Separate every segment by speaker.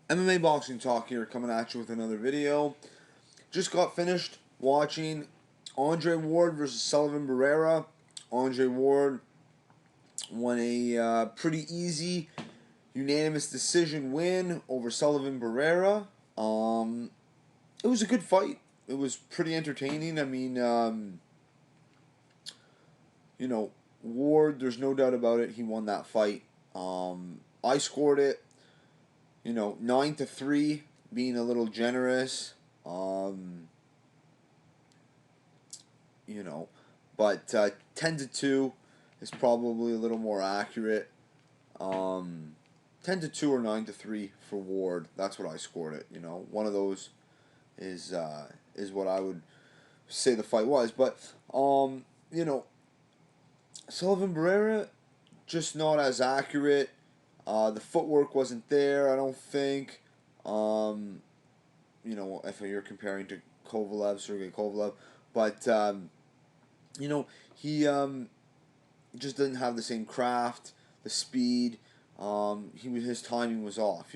Speaker 1: MMA Boxing Talk here, coming at you with another video. Just got finished watching Andre Ward versus Sullivan Barrera. Andre Ward won a pretty easy, unanimous decision win over Sullivan Barrera. It was a good fight. It was pretty entertaining. I mean, Ward, there's no doubt about it, he won that fight. I scored it 9-3, being a little generous. Um, you know, but 10-2 is probably a little more accurate. 10-2 or 9-3 for Ward. That's what I scored it. One of those is what I would say the fight was. But Sullivan Barrera just not as accurate. The footwork wasn't there, I don't think. If you're comparing to Sergey Kovalev. But, he just didn't have the same craft, the speed. His timing was off,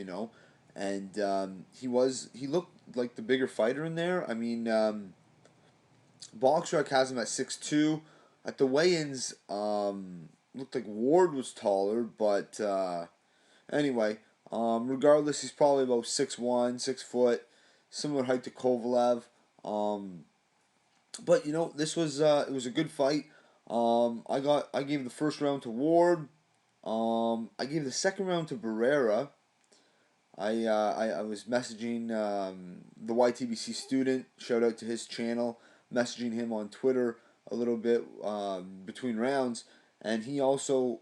Speaker 1: and he looked like the bigger fighter in there. I mean, BoxRec has him at 6'2". At the weigh-ins, looked like Ward was taller, but anyway, regardless, he's probably about 6'1", 6 foot, similar height to Kovalev. But this was it was a good fight. I gave the first round to Ward. I gave the second round to Barrera. I was messaging the YTBC student. Shout out to his channel. Messaging him on Twitter a little bit between rounds, and he also,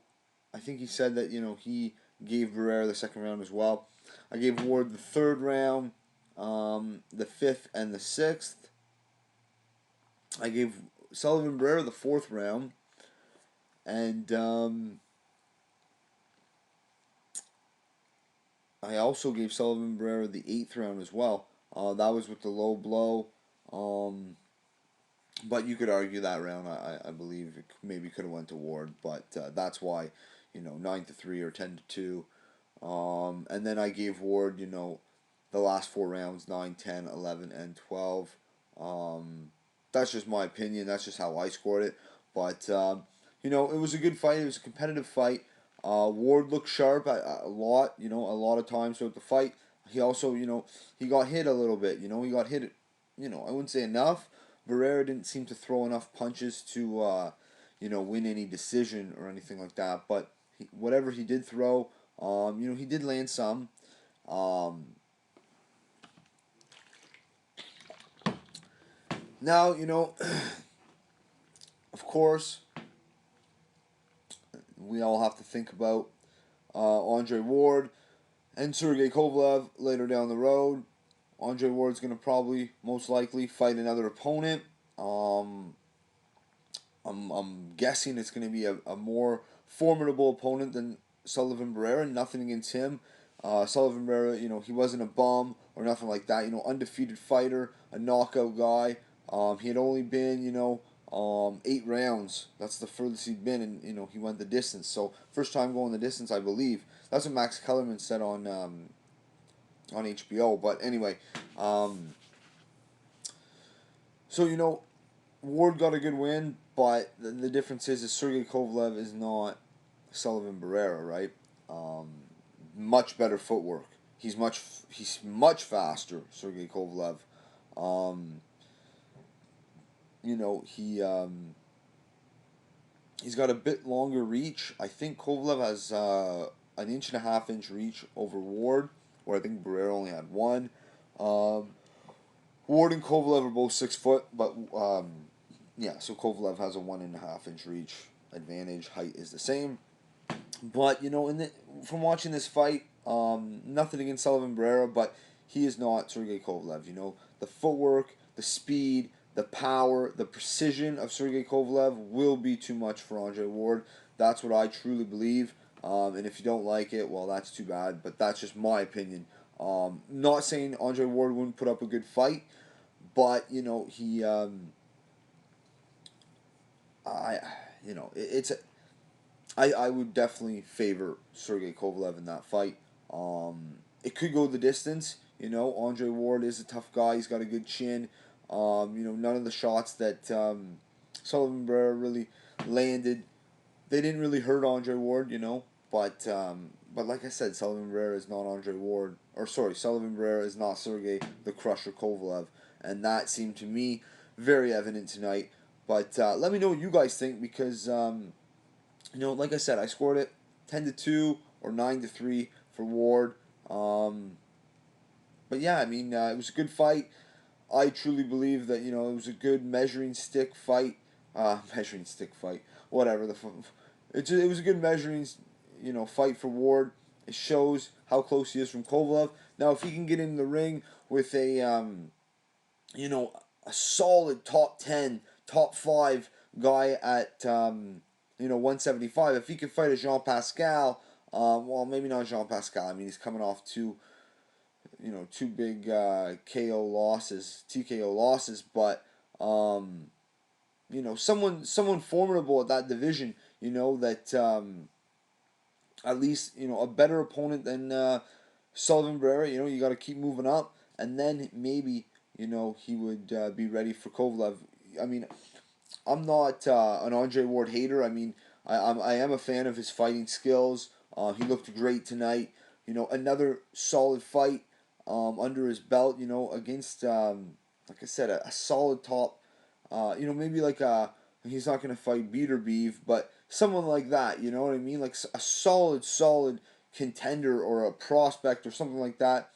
Speaker 1: I think he said that he gave Barrera the second round as well. I gave Ward the third round, the fifth, and the sixth. I gave Sullivan Barrera the fourth round, and I also gave Sullivan Barrera the eighth round as well. That was with the low blow, but you could argue that round. I believe it maybe could have went to Ward, but that's why 9-3 or 10-2. And then I gave Ward the last four rounds, 9, 10, 11, and 12. That's just my opinion. That's just how I scored it. But, it was a good fight. It was a competitive fight. Ward looked sharp a lot, a lot of times throughout the fight. He also, he got hit a little bit. He got hit, I wouldn't say enough. Barrera didn't seem to throw enough punches to, win any decision or anything like that. But whatever he did throw, he did land some. Now, of course, we all have to think about Andre Ward and Sergey Kovalev later down the road. Andre Ward's going to probably, most likely, fight another opponent. I'm guessing it's going to be a more formidable opponent than Sullivan Barrera. Nothing against him. Sullivan Barrera, he wasn't a bum or nothing like that. Undefeated fighter, a knockout guy. He had only been, 8 rounds. That's the furthest he'd been, and he went the distance. So first time going the distance, I believe. That's what Max Kellerman said on HBO. But anyway, so Ward got a good win, but the difference is Sergey Kovalev is not Sullivan Barrera, right? Much better footwork. He's much faster, Sergey Kovalev. He's got a bit longer reach. I think Kovalev has an 1.5 inch reach over Ward, where I think Barrera only had one. Ward and Kovalev are both 6 foot, but so Kovalev has a 1.5 inch reach advantage. Height is the same, but from watching this fight, nothing against Sullivan Barrera, but he is not Sergey Kovalev. The footwork, the speed, the power, the precision of Sergey Kovalev will be too much for Andre Ward. That's what I truly believe. And if you don't like it, well, that's too bad. But that's just my opinion. Not saying Andre Ward wouldn't put up a good fight, but he, it's I would definitely favor Sergey Kovalev in that fight. it could go the distance. Andre Ward is a tough guy. He's got a good chin. None of the shots that Sullivan Barrera really landed, they didn't really hurt Andre Ward. But like I said, Sullivan Barrera is not Andre Ward, or sorry, Sullivan Barrera is not Sergey the Crusher Kovalev, and that seemed to me very evident tonight. But let me know what you guys think, because like I said, I scored it 10-2 or 9-3 for Ward. Um, but yeah, I mean, it was a good fight. I truly believe that it was a good measuring stick fight. Measuring stick fight, whatever it was a good measuring fight for Ward. It shows how close he is from Kovalev. Now, if he can get in the ring with you know a solid top 10, top 5 guy at 175, if he could fight a Jean Pascal, well, maybe not Jean Pascal. I mean, he's coming off two big KO losses, TKO losses, but someone formidable at that division, that at least a better opponent than Sullivan Barrera. You got to keep moving up, and then maybe he would be ready for Kovalev. I mean, I'm not an Andre Ward hater. I mean, I am a fan of his fighting skills. He looked great tonight. Another solid fight under his belt. Against like I said, a solid top. Maybe like he's not gonna fight Beater Beef, but someone like that. You know what I mean? Like a solid contender or a prospect or something like that.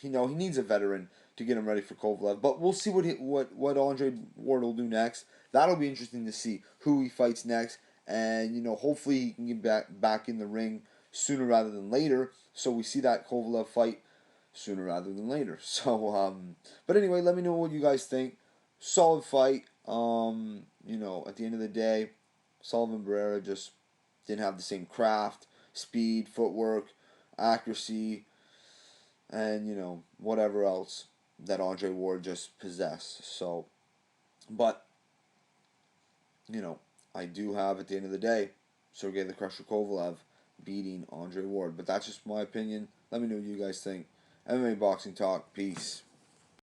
Speaker 1: He needs a veteran to get him ready for Kovalev. But we'll see what Andre Ward will do next. That'll be interesting to see who he fights next, and hopefully he can get back in the ring sooner rather than later. So we see that Kovalev fight sooner rather than later. But anyway, let me know what you guys think. Solid fight. At the end of the day, Sullivan Barrera just didn't have the same craft, speed, footwork, accuracy, and whatever else that Andre Ward just possessed. So, but I do have, at the end of the day, Sergey the Crusher Kovalev beating Andre Ward. But that's just my opinion. Let me know what you guys think. MMA Boxing Talk. Peace.